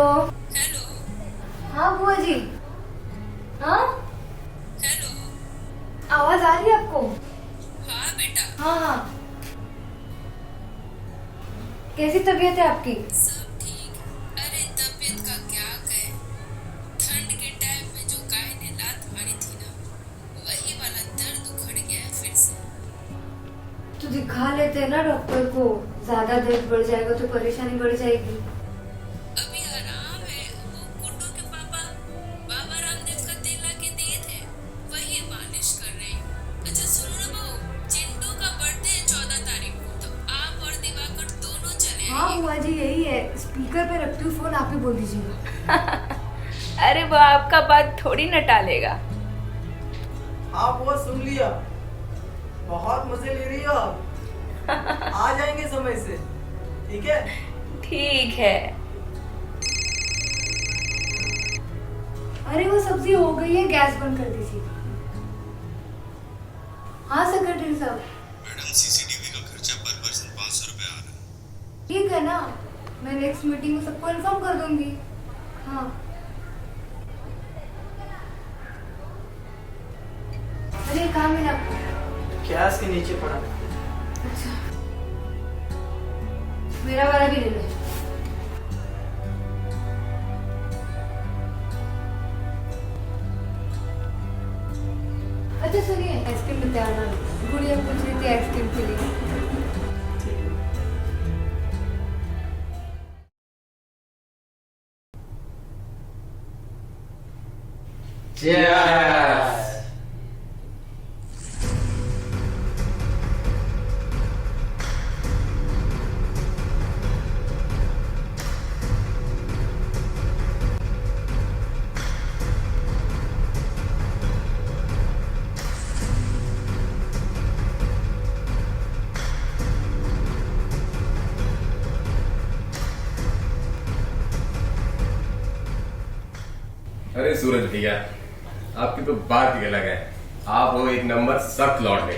Hello. हाँ बुआ जी। हाँ हेलो। आवाज आ रही है आपको? हाँ बेटा। हाँ हाँ। कैसी तबीयत है आपकी? सब ठीक। अरे तबीयत का क्या कहे, ठंड के टाइम में जो गाय ने लात मारी थी ना, वही वाला दर्द उखड़ गया है फिर से। तो दिखा लेते हैं ना डॉक्टर को। ज्यादा दर्द बढ़ जाएगा तो परेशानी बढ़ जाएगी। अभी आराम है, वो गुड्डू के पापा बाबा रामदेव का तेल ला के दिए थे, वही मालिश कर रहे हैं। अच्छा सुनो ना बहू, चिंटू का बर्थडे है 14 तारीख को, तो आप और दिवाकर दोनों चले हाँ आइए। बुआ जी यही है। स्पीकर पे रखती हूँ फोन, आप ही बोल दीजिएगा। अरे वो आपका बात थोड़ी न टालेगा। आप वो सुन लिया, बहुत मजे ले रही हो आप। आ जाएंगे समय से, ठीक है? ठीक है। अरे वो सब्जी हो गई है, गैस बंद कर दीजिए। हाँ सेक्रेटरी साहब। मैडम सीसीटीवी का खर्चा पर पर्सन 500 रुपए आ रहा है। ठीक है ना, मैं नेक्स्ट मीटिंग में सबको इन्फॉर्म कर दूंगी। हाँ अरे काम है आपको। गैस के नीचे पड़ा। अच्छा मेरा वाला भी ले लो। अच्छा सुनिए, आइसक्रीम लेते आना। गुड़िया पूछ रही थी आइसक्रीम के लिए। Cheers! अरे सूरज भैया, आपकी तो बात ही अलग है। आप हो एक नंबर सख्त लौंडे।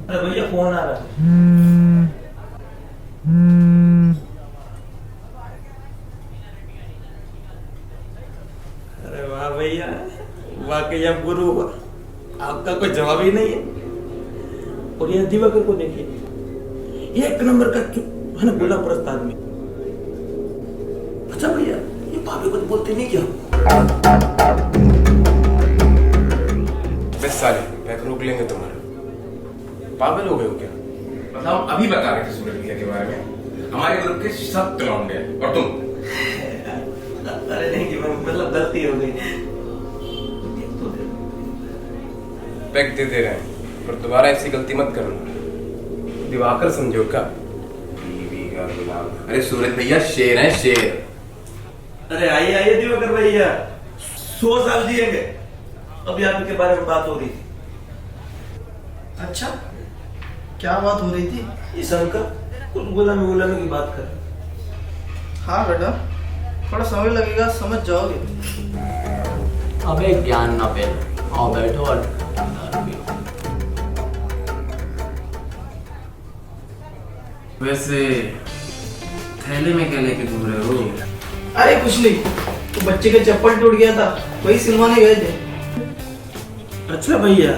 अरे भैया फोन आ रहा है। अरे वाह भैया, वाकई आप गुरु हो। आपका कोई जवाब ही नहीं है। और यह दिवाकर को देखिए, एक नंबर का है ना बोला प्रस्त आदमी। अच्छा भैया, ये भाभी को तो बोलते नहीं क्या? बस साले मैं रोक लेंगे तुम्हारा। पागल हो गए हो क्या? बताओ, अभी बता रहे थे सूरज भैया के बारे में। हमारे ग्रुप के सख्त लौंडे हैं और तुम। अरे नहीं जी, मतलब गलती हो गई। पैक दे रहे हैं, पर दोबारा ऐसी गलती मत करना। दिवाकर समझो का बीवी का गुलाम। अरे सूरज भैया शेर है, शेर। अरे आइए आइए दिवाकर भैया, 100 साल जिएंगे। अभी आपके बारे में बात हो रही थी। अच्छा, क्या बात हो रही थी? इस अंकल कुछ गुलामी की बात कर। हाँ बेटा, थोड़ा समय लगेगा, समझ जाओगे। अबे ज्ञान ना पेल, आओ बैठो और दारू पियो। वैसे थैले में क्या लेके घूम रहे हो? अरे कुछ नहीं, तो बच्चे का चप्पल टूट गया था, वही सिलवाने गए थे। अच्छा भैया,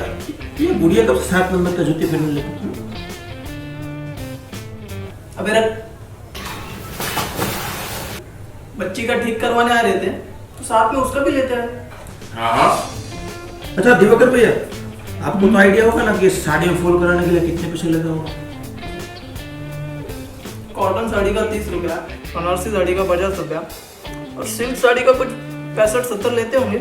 ये बुढ़िया कब 7 नंबर का जूते पहन ले? अबे रख। बच्ची का ठीक करवाने आ रहे थे, तो साथ में उसका भी लेते रहे। हाँ। अच्छा दिवाकर भैया, आपको तो आइडिया होगा ना कि साड़ी में फॉल कराने के लिए कितने पैसे लगा होगा? कॉटन साड़ी का 30 रुपया, बनारसी साड़ी का 50 रुपया, और सिल्क साड़ी का कुछ 65-70 लेते होंगे।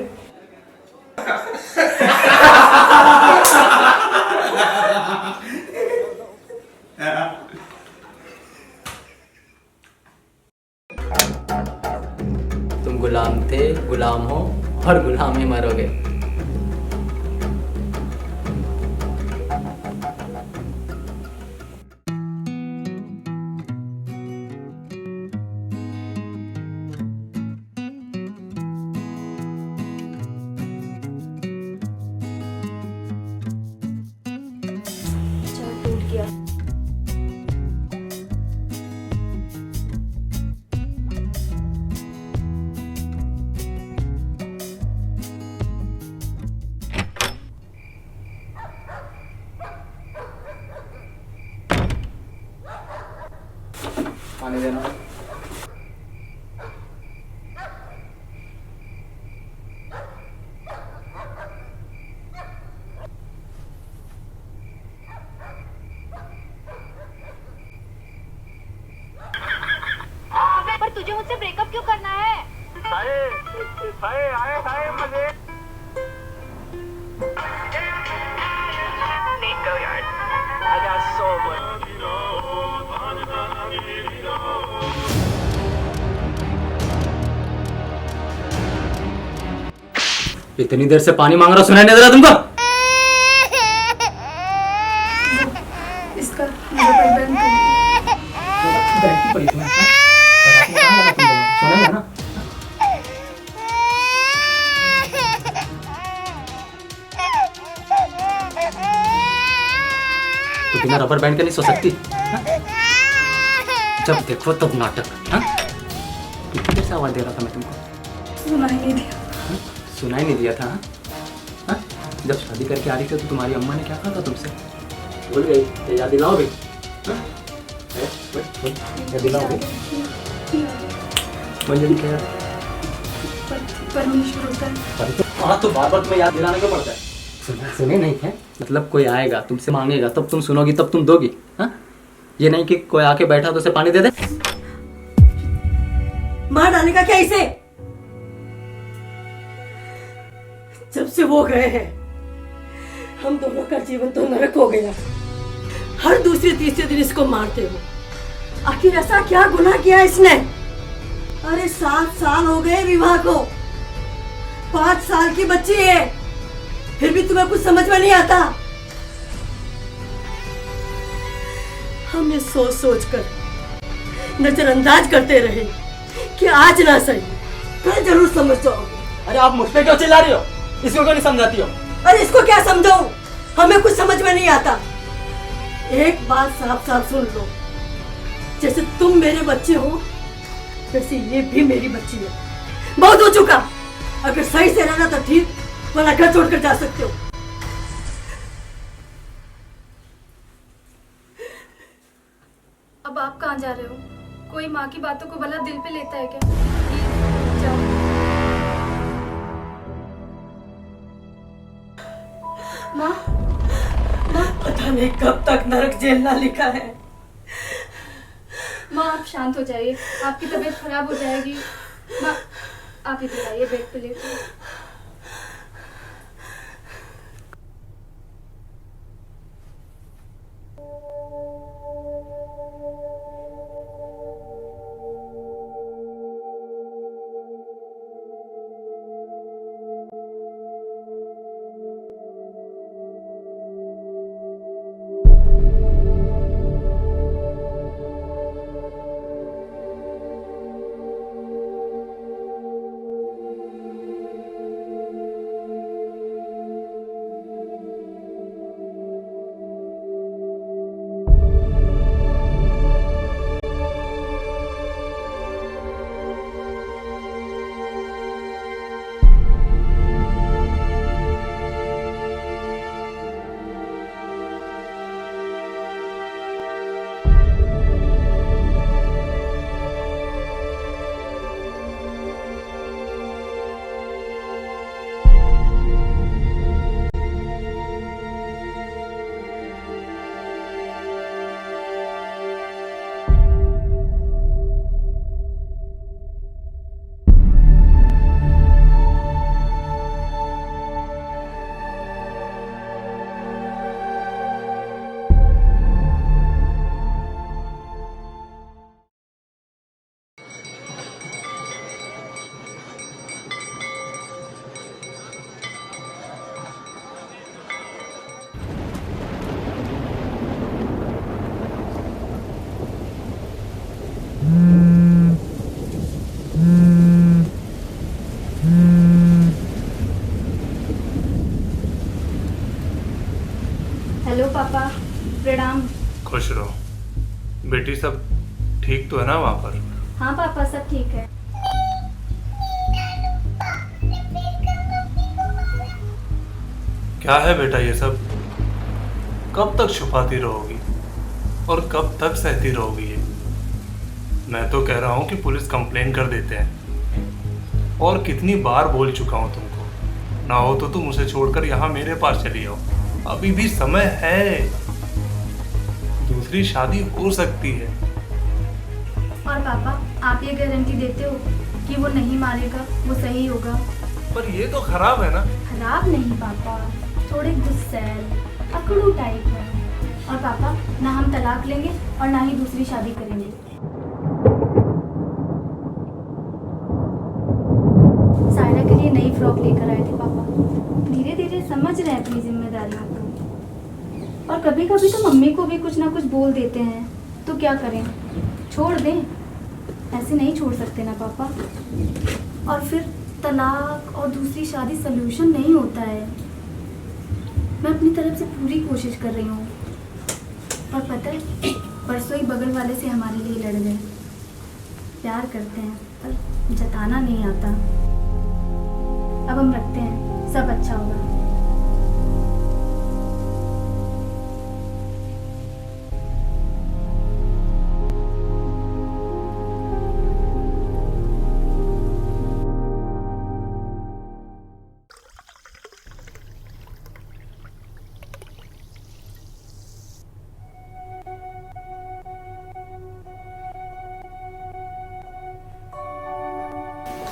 तुम गुलाम थे, गुलाम हो और गुलाम ही मरोगे। टूट गया। पानी देना। पर तुझे मुझसे ब्रेकअप क्यों करना है? इतनी देर से पानी मांग रहा, सुनाई नहीं दे रहा तुमको? इसका मेरा भाई बहन सुनाई ना। तो बिना रबर बैंड के नहीं सो सकती? हाँ? जब देखो तब नाटक। हाँ? कितनी देर से आवाज दे रहा था मैं तुमको? सुनाई नहीं दिया। सुनाई नहीं दिया था? हाँ? हाँ? जब शादी करके आ रही थी तो तुम्हारी अम्मा ने क्या कहा था तुमसे? भूल गई? ये याद दिलाओ भी। हाँ? याद दिलाओ भी। मुझे भी क्या? परमेश्वर होता है। हाँ तो बार बार तुम्हें याद दिलाने क्यों पड़ता है? सुने नहीं है? मतलब कोई आएगा तुमसे मांगेगा तब तुम सुनोगी तब तुम दोगी? हाँ? ये नहीं कि कोई आके बैठा तो उसे पानी दे दे। मार डालने का क्या इसे? जब से वो गए हैं हम दोनों का जीवन तो नरक हो गया। हर दूसरे तीसरे दिन इसको मारते हो। आखिर ऐसा क्या गुनाह किया इसने? अरे 7 साल हो गए विवाह को, 5 साल की बच्ची है, फिर भी तुम्हें कुछ समझ में नहीं आता? हम ये सोच सोच कर नजरअंदाज करते रहे कि आज ना सही कल जरूर समझ जाओगे। अरे आप मुझ पे क्यों चिल्ला रही हो? इसको क्यों नहीं समझाती हो? अरे इसको क्या समझाऊं? हमें कुछ समझ में नहीं आता। एक बात साफ साफ सुन लो, जैसे तुम मेरे बच्चे हो वैसे ये भी मेरी बच्ची है। बहुत हो चुका, अगर सही से रहना तो ठीक, वरना घर छोड़कर जा सकते हो। अब आप कहाँ जा रहे हो? कोई माँ की बातों को भला दिल पे लेता है क्या? प्लीज जाओ। माँ, पता नहीं कब तक नरक झेलना लिखा है। माँ आप शांत हो जाइए, आपकी तबीयत खराब हो जाएगी। माँ आप इधर आइए, बेड पे लेटिए। हेलो पापा, प्रणाम। खुश रहो बेटी। सब ठीक तो है ना वहाँ पर? हाँ पापा सब ठीक है। क्या है बेटा ये सब? कब तक छुपाती रहोगी और कब तक सहती रहोगी ये? मैं तो कह रहा हूँ कि पुलिस कंप्लेन कर देते हैं। और कितनी बार बोल चुका हूँ तुमको, ना हो तो तुम उसे छोड़कर यहाँ मेरे पास चली आओ। अभी भी समय है, दूसरी शादी हो सकती है। और पापा, आप ये गारंटी देते हो कि वो नहीं मारेगा, वो सही होगा? पर ये तो खराब है ना। खराब नहीं पापा, थोड़े गुस्सैल अकड़ू टाइप है। और पापा, ना हम तलाक लेंगे और ना ही दूसरी शादी करेंगे। सायरा के लिए नई फ्रॉक लेकर आए थे पापा। धीरे धीरे समझ रहे हैं अपनी जिम्मेदारियों को। और कभी कभी तो मम्मी को भी कुछ ना कुछ बोल देते हैं, तो क्या करें? छोड़ दें? ऐसे नहीं छोड़ सकते ना पापा। और फिर तलाक और दूसरी शादी सलूशन नहीं होता है। मैं अपनी तरफ से पूरी कोशिश कर रही हूँ। और पता है, परसों ही बगल वाले से हमारे लिए लड़ गए। प्यार करते हैं पर जताना नहीं आता। अब हम रखते हैं, सब अच्छा होगा।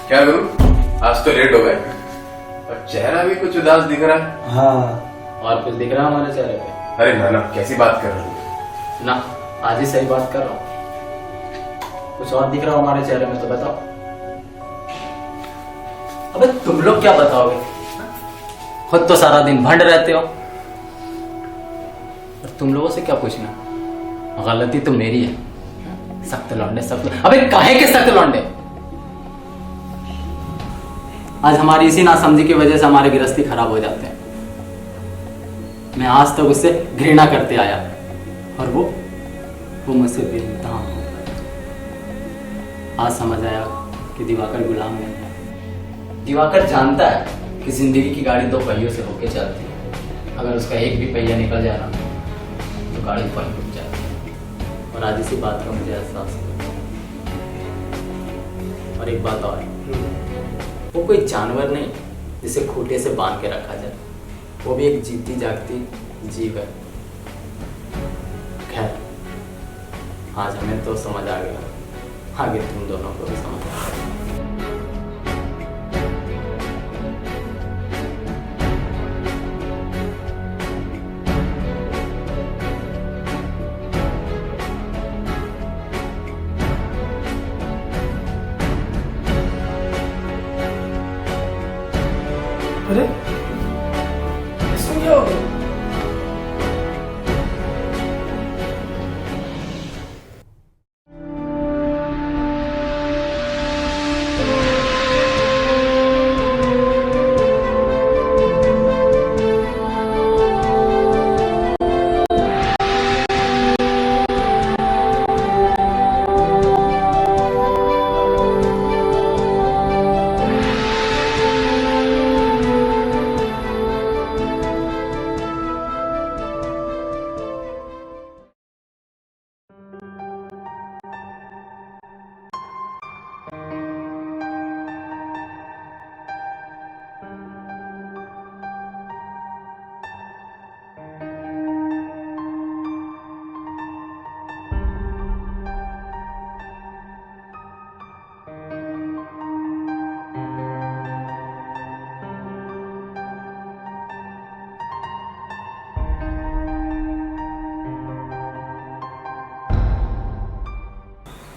क्या गुरु, आज तो लेट हो गए और चेहरा भी कुछ उदास दिख रहा है। हाँ, और कुछ दिख रहा है हमारे चेहरे पे? अरे नाना, कैसी बात कर रहे हो? ना, आज ही सही बात कर रहा हूँ। कुछ और दिख रहा हो हमारे चेहरे में तो बताओ। अबे तुम लोग क्या बताओगे? खुद तो सारा दिन भंड रहते हो, और तुम लोगों से क्या पूछना? गलती तो मेरी है। सख्त लौंडे, सख्त। अबे काहे के सख्त लौंडे? आज हमारी इसी नासमझी की वजह से हमारे गृहस्थी खराब हो जाते हैं। मैं आज तक उससे घृणा करते आया और वो मुझसे बेइंतहा हो गया। आज समझ आया कि दिवाकर गुलाम नहीं है। दिवाकर जानता है कि जिंदगी की गाड़ी दो पहियों से होके चलती है। अगर उसका एक भी पहिया निकल जाए ना, तो गाड़ी वहीं रुक जाती है। और आज इसी बात का मुझे एहसास हुआ। और एक बात और, वो कोई जानवर नहीं जिसे खूंटे से बांध के रखा जाए। वो भी एक जीती जागती जीव है। खैर, आज हमें तो समझ आ गया, आगे तुम दोनों को भी समझ आ गया। अरे इसमें क्या हो गया?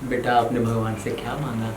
बेटा, आपने भगवान से क्या मांगा?